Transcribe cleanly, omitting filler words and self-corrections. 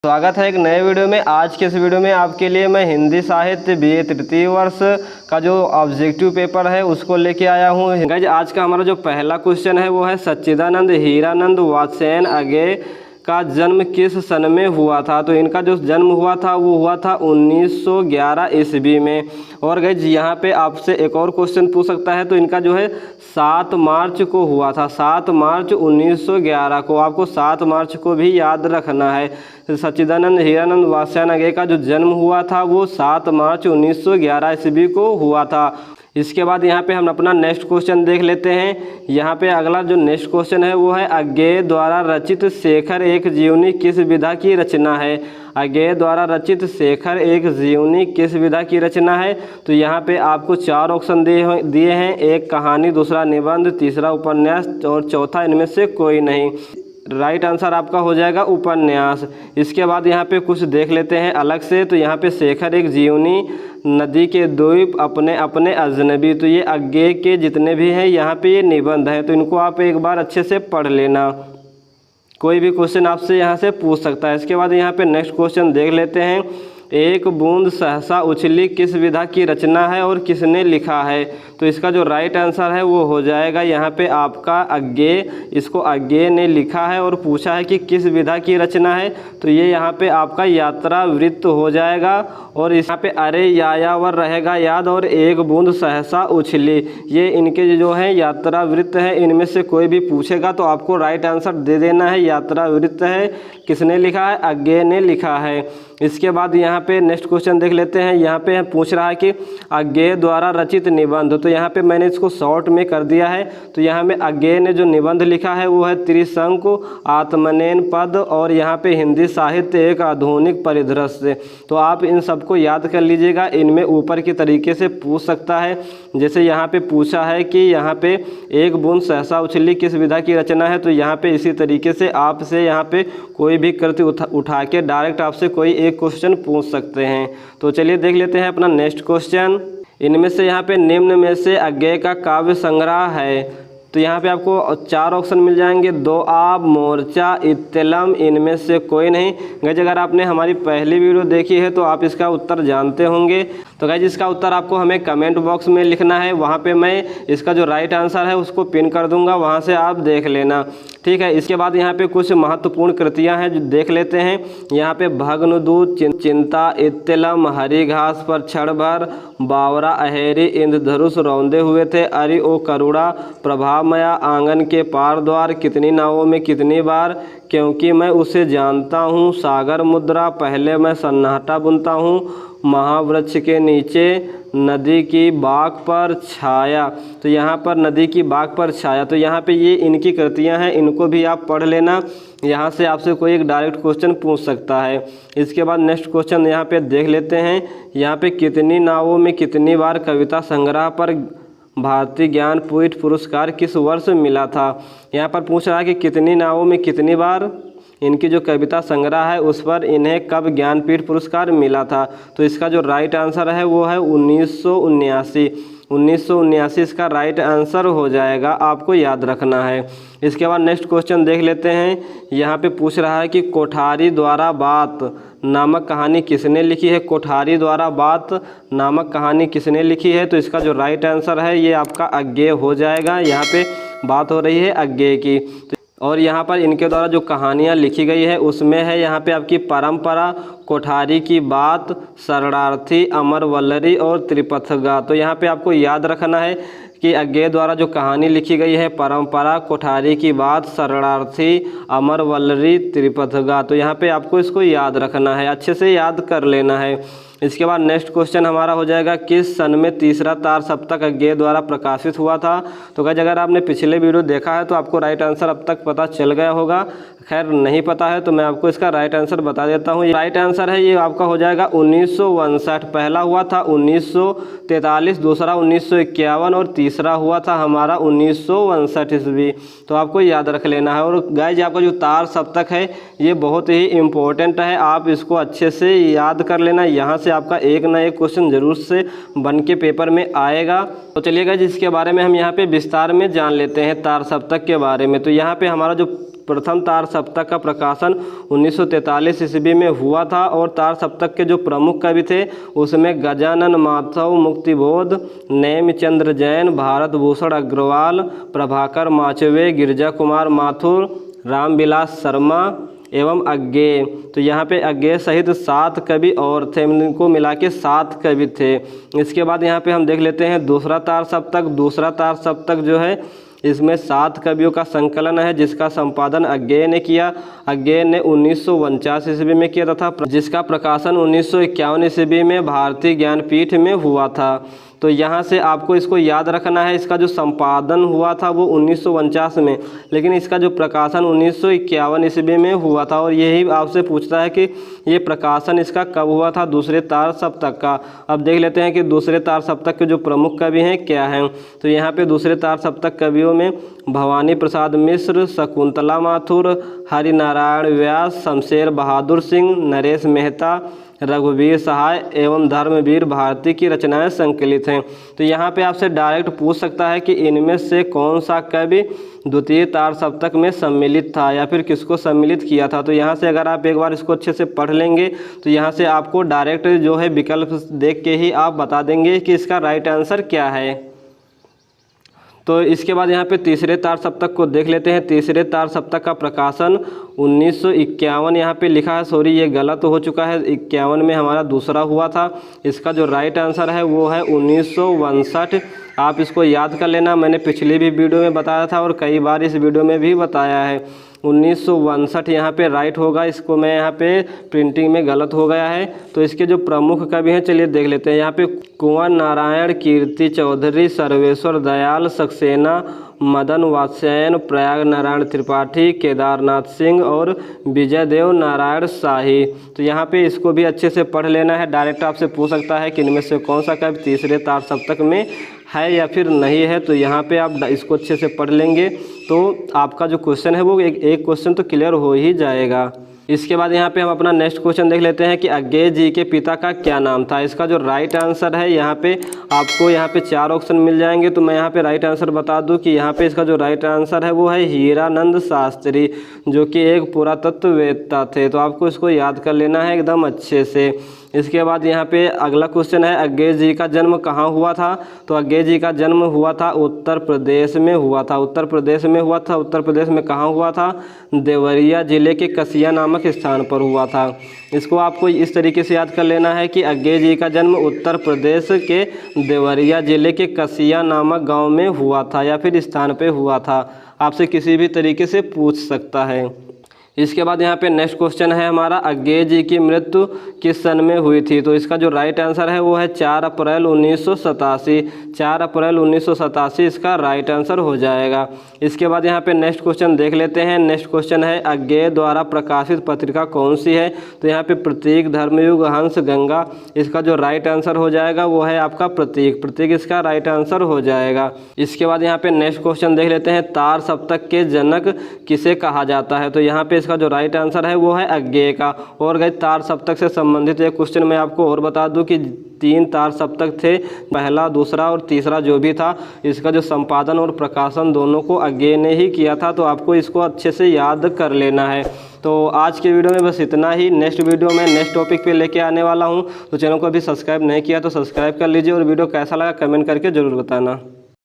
स्वागत है एक नए वीडियो में। आज के इस वीडियो में आपके लिए मैं हिंदी साहित्य BA तृतीय वर्ष का जो ऑब्जेक्टिव पेपर है उसको लेके आया हूँ। गाइज आज का हमारा जो पहला क्वेश्चन है वो है सच्चिदानंद हीरानंद वात्स्यायन अज्ञेय का जन्म किस सन में हुआ था। तो इनका जो जन्म हुआ था वो हुआ था 1911 ईस्वी में। और गाइज यहाँ पे आपसे एक और क्वेश्चन पूछ सकता है, तो इनका जो है 7 मार्च को हुआ था, 7 मार्च 1911 को। आपको 7 मार्च को भी याद रखना है। सच्चिदानंद हीरानंद वात्स्यायन अज्ञेय का जो जन्म हुआ था वो 7 मार्च 1911 ईस्वी को हुआ था। इसके बाद यहाँ पे हम अपना नेक्स्ट क्वेश्चन देख लेते हैं। यहाँ पे अगला जो नेक्स्ट क्वेश्चन है वो है अज्ञेय द्वारा रचित शेखर एक जीवनी किस विधा की रचना है। अज्ञेय द्वारा रचित शेखर एक जीवनी किस विधा की रचना है। तो यहाँ पे आपको 4 ऑप्शन दिए हैं, एक कहानी, दूसरा निबंध, तीसरा उपन्यास और चौथा इनमें से कोई नहीं। राइट आंसर आपका हो जाएगा उपन्यास। इसके बाद यहाँ पे कुछ देख लेते हैं अलग से। तो यहाँ पे शेखर एक जीवनी, नदी के द्वीप, अपने अपने अजनबी, तो ये अज्ञेय के जितने भी हैं यहाँ पे ये निबंध हैं। तो इनको आप एक बार अच्छे से पढ़ लेना, कोई भी क्वेश्चन आपसे यहाँ से पूछ सकता है। इसके बाद यहाँ पे नेक्स्ट क्वेश्चन देख लेते हैं। एक बूंद सहसा उछली किस विधा की रचना है और किसने लिखा है। तो इसका जो राइट आंसर है वो हो जाएगा यहाँ पे आपका अज्ञेय। इसको अज्ञेय ने लिखा है और पूछा है कि किस विधा की रचना है, तो ये यहाँ पे आपका यात्रा वृत्त हो जाएगा। और यहाँ पे अरे यायावर रहेगा याद और एक बूंद सहसा उछली, ये इनके जो है यात्रा वृत्त है। इनमें से कोई भी पूछेगा तो आपको राइट आंसर दे देना है, यात्रा वृत्त है। किसने लिखा है? अज्ञेय ने लिखा है। इसके बाद यहाँ पे नेक्स्ट क्वेश्चन देख लेते हैं। यहाँ पे पूछ रहा है कि अज्ञेय द्वारा रचित निबंध, तो यहाँ पे मैंने इसको शॉर्ट में कर दिया है। तो यहाँ में अज्ञेय ने जो निबंध लिखा है वो है त्रिशंकु आत्मनेन पद और यहाँ पे हिंदी साहित्य एक आधुनिक परिदृश्य। तो आप इन सबको याद कर लीजिएगा, इनमें ऊपर की तरीके से पूछ सकता है। जैसे यहाँ पे पूछा है कि यहाँ पे एक बूंद सहसा उछली किस विधा की रचना है, तो यहाँ पे इसी तरीके से आपसे यहाँ पे कोई भी कृति उठा के डायरेक्ट आपसे कोई एक क्वेश्चन पूछ सकते हैं। तो चलिए देख लेते हैं अपना नेक्स्ट क्वेश्चन। इनमें से यहाँ पे निम्न में से अज्ञेय का काव्य संग्रह है। तो यहाँ पे आपको 4 ऑप्शन मिल जाएंगे, दो आप, मोर्चा, इत्तलम, इनमें से कोई नहीं। गाइज अगर आपने हमारी पहली वीडियो देखी है तो आप इसका उत्तर जानते होंगे। तो गाइज इसका उत्तर आपको हमें कमेंट बॉक्स में लिखना है, वहाँ पे मैं इसका जो राइट आंसर है उसको पिन कर दूंगा, वहाँ से आप देख लेना, ठीक है। इसके बाद यहाँ पे कुछ महत्वपूर्ण कृतियाँ हैं जो देख लेते हैं। यहाँ पे भग्नदूत, चिंता, इत्तलम, हरी घास पर क्षण भर, बावरा अहेरी, इंद्रधनुष रौंदे हुए थे, अरि ओ करुणा, प्रभामया, आंगन के पार द्वार, कितनी नावों में कितनी बार, क्योंकि मैं उसे जानता हूँ, सागर मुद्रा, पहले मैं सन्नाटा बुनता हूँ, महावृक्ष के नीचे, नदी की बाग पर छाया। तो यहाँ पर नदी की बाग पर छाया, तो यहाँ पे ये इनकी कृतियाँ हैं, इनको भी आप पढ़ लेना। यहाँ से आपसे कोई एक डायरेक्ट क्वेश्चन पूछ सकता है। इसके बाद नेक्स्ट क्वेश्चन यहाँ पे देख लेते हैं। यहाँ पे कितनी नावों में कितनी बार कविता संग्रह पर भारतीय ज्ञानपीठ पुरस्कार किस वर्ष मिला था। यहाँ पर पूछ रहा है कि कितनी नावों में कितनी बार इनकी जो कविता संग्रह है उस पर इन्हें कब ज्ञानपीठ पुरस्कार मिला था। तो इसका जो राइट आंसर है वो है 1979 इसका राइट आंसर हो जाएगा, आपको याद रखना है। इसके बाद नेक्स्ट क्वेश्चन देख लेते हैं। यहाँ पे पूछ रहा है कि कोठारी द्वारा बात नामक कहानी किसने लिखी है। कोठारी द्वारा बात नामक कहानी किसने लिखी है। तो इसका जो राइट आंसर है ये आपका अज्ञेय हो जाएगा। यहाँ पे बात हो रही है अज्ञेय की। और यहाँ पर इनके द्वारा जो कहानियाँ लिखी गई है उसमें है यहाँ पे आपकी परंपरा, कोठारी की बात, शरणार्थी, अमर वल्लरी और त्रिपथगा। तो यहाँ पे आपको याद रखना है कि अज्ञेय द्वारा जो कहानी लिखी गई है परंपरा, कोठारी की बात, शरणार्थी, अमर वल्लरी, त्रिपथगा। तो यहाँ पे आपको इसको याद रखना है, अच्छे से याद कर लेना है। इसके बाद नेक्स्ट क्वेश्चन हमारा हो जाएगा किस सन में तीसरा तार सप्तक अज्ञेय द्वारा प्रकाशित हुआ था। तो गाइस अगर आपने पिछले वीडियो देखा है तो आपको राइट आंसर अब तक पता चल गया होगा। खैर नहीं पता है तो मैं आपको इसका राइट आंसर बता देता हूँ। राइट आंसर है ये आपका हो जाएगा 1959। पहला हुआ था 1943, दूसरा 1951 और तीसरा हुआ था हमारा 1959 ईस्वी। तो आपको याद रख लेना है। और गाइस आपका जो तार सप्तक है ये बहुत ही इम्पोर्टेंट है, आप इसको अच्छे से याद कर लेना। यहाँ से आपका एक ना एक क्वेश्चन जरूर से बन के पेपर में आएगा। तो चलिएगा जिसके बारे में हम यहाँ पे विस्तार में जान लेते हैं तार सप्तक के बारे में। तो यहाँ पे हमारा जो प्रथम तार सप्तक का प्रकाशन 1943 ईस्वी में हुआ था और तार सप्तक के जो प्रमुख कवि थे उसमें गजानन माधव, मुक्तिबोध, नेमिचंद्र जैन, भारत भूषण अग्रवाल, प्रभाकर माचवे, गिरजा कुमार माथुर, रामविलास शर्मा एवं अज्ञेय। तो यहाँ पे अज्ञेय सहित 7 कवि और थे, इनको मिला के 7 कवि थे। इसके बाद यहाँ पे हम देख लेते हैं दूसरा तार सप्तक। दूसरा तार सप्तक जो है इसमें 7 कवियों का संकलन है जिसका संपादन अज्ञेय ने किया। अज्ञेय ने 1949 ईस्वी में किया तथा जिसका प्रकाशन 1951 ईस्वी में भारतीय ज्ञानपीठ में हुआ था। तो यहाँ से आपको इसको याद रखना है, इसका जो संपादन हुआ था वो 1949 में, लेकिन इसका जो प्रकाशन 1951 ईस्वी में हुआ था। और यही आपसे पूछता है कि ये प्रकाशन इसका कब हुआ था, दूसरे तार सप्तक का। अब देख लेते हैं कि दूसरे तार सप्तक के जो प्रमुख कवि हैं क्या हैं। तो यहाँ पे दूसरे तार सप्तक कवियों में भवानी प्रसाद मिश्र, शकुंतला माथुर, हरिनारायण व्यास, शमशेर बहादुर सिंह, नरेश मेहता, रघुवीर सहाय एवं धर्मवीर भारती की रचनाएं संकलित हैं। तो यहाँ पे आपसे डायरेक्ट पूछ सकता है कि इनमें से कौन सा कवि द्वितीय तार सप्तक में सम्मिलित था या फिर किसको सम्मिलित किया था। तो यहाँ से अगर आप एक बार इसको अच्छे से पढ़ लेंगे तो यहाँ से आपको डायरेक्ट जो है विकल्प देख के ही आप बता देंगे कि इसका राइट आंसर क्या है। तो इसके बाद यहाँ पे तीसरे तार सप्तक को देख लेते हैं। तीसरे तार सप्तक का प्रकाशन 1951 यहाँ पे लिखा है, सॉरी ये गलत हो चुका है, 51 में हमारा दूसरा हुआ था। इसका जो राइट आंसर है वो है 1962। आप इसको याद कर लेना, मैंने पिछली भी वीडियो में बताया था और कई बार इस वीडियो में भी बताया है। 1962 यहाँ पे राइट होगा, इसको मैं यहाँ पे प्रिंटिंग में गलत हो गया है। तो इसके जो प्रमुख कवि हैं चलिए देख लेते हैं। यहाँ पे कुंवर नारायण, कीर्ति चौधरी, सर्वेश्वर दयाल सक्सेना, मदन वात्स्यायन, प्रयाग नारायण त्रिपाठी, केदारनाथ सिंह और विजय देव नारायण शाही। तो यहाँ पे इसको भी अच्छे से पढ़ लेना है। डायरेक्ट आपसे पूछ सकता है कि इनमें से कौन सा कवि तीसरे तार सप्तक में है या फिर नहीं है। तो यहाँ पे आप इसको अच्छे से पढ़ लेंगे तो आपका जो क्वेश्चन है वो एक क्वेश्चन तो क्लियर हो ही जाएगा। इसके बाद यहाँ पे हम अपना नेक्स्ट क्वेश्चन देख लेते हैं कि अज्ञेय जी के पिता का क्या नाम था। इसका जो राइट आंसर है यहाँ पे आपको यहाँ पे 4 ऑप्शन मिल जाएंगे। तो मैं यहाँ पे राइट आंसर बता दूँ कि यहाँ पे इसका जो राइट आंसर है वो है हीरानंद शास्त्री, जो कि एक पुरातत्ववेत्ता थे। तो आपको इसको याद कर लेना है एकदम अच्छे से। इसके बाद यहाँ पे अगला क्वेश्चन है अज्ञेय जी का जन्म कहाँ हुआ था। तो अज्ञेय जी का जन्म हुआ था उत्तर प्रदेश में हुआ था। उत्तर प्रदेश में हुआ था। उत्तर प्रदेश में कहाँ हुआ था, देवरिया जिले के कसिया नामक स्थान पर हुआ था। इसको आपको इस तरीके से याद कर लेना है कि अज्ञेय जी का जन्म उत्तर प्रदेश के देवरिया जिले के कसिया नामक गाँव में हुआ था या फिर स्थान पर हुआ था। आपसे किसी भी तरीके से पूछ सकता है। इसके बाद यहाँ पे नेक्स्ट क्वेश्चन है हमारा अज्ञेय जी की मृत्यु किस सन में हुई थी। तो इसका जो राइट आंसर है वो है 4 अप्रैल 1987। 4 अप्रैल 1987 इसका राइट आंसर हो जाएगा। इसके बाद यहाँ पे नेक्स्ट क्वेश्चन देख लेते हैं। नेक्स्ट क्वेश्चन है अज्ञेय द्वारा प्रकाशित पत्रिका कौन सी है। तो यहाँ पे प्रतीक, धर्मयुग, हंस, गंगा। इसका जो राइट आंसर हो जाएगा वो है आपका प्रतीक। प्रतीक इसका राइट आंसर हो जाएगा। इसके बाद यहाँ पे नेक्स्ट क्वेश्चन देख लेते हैं तार सप्तक के जनक किसे कहा जाता है। तो यहाँ पे इसका जो राइट आंसर है वो है अज्ञेय का। और गई तार सप्तक से संबंधित एक क्वेश्चन मैं आपको और बता दूं कि 3 तार सप्तक थे, पहला, दूसरा और तीसरा जो भी था, इसका जो संपादन और प्रकाशन दोनों को अज्ञेय ने ही किया था। तो आपको इसको अच्छे से याद कर लेना है। तो आज के वीडियो में बस इतना ही। नेक्स्ट वीडियो में नेक्स्ट टॉपिक पे लेके आने वाला हूँ। तो चैनल को अभी सब्सक्राइब नहीं किया तो सब्सक्राइब कर लीजिए और वीडियो कैसा लगा कमेंट करके ज़रूर बताना।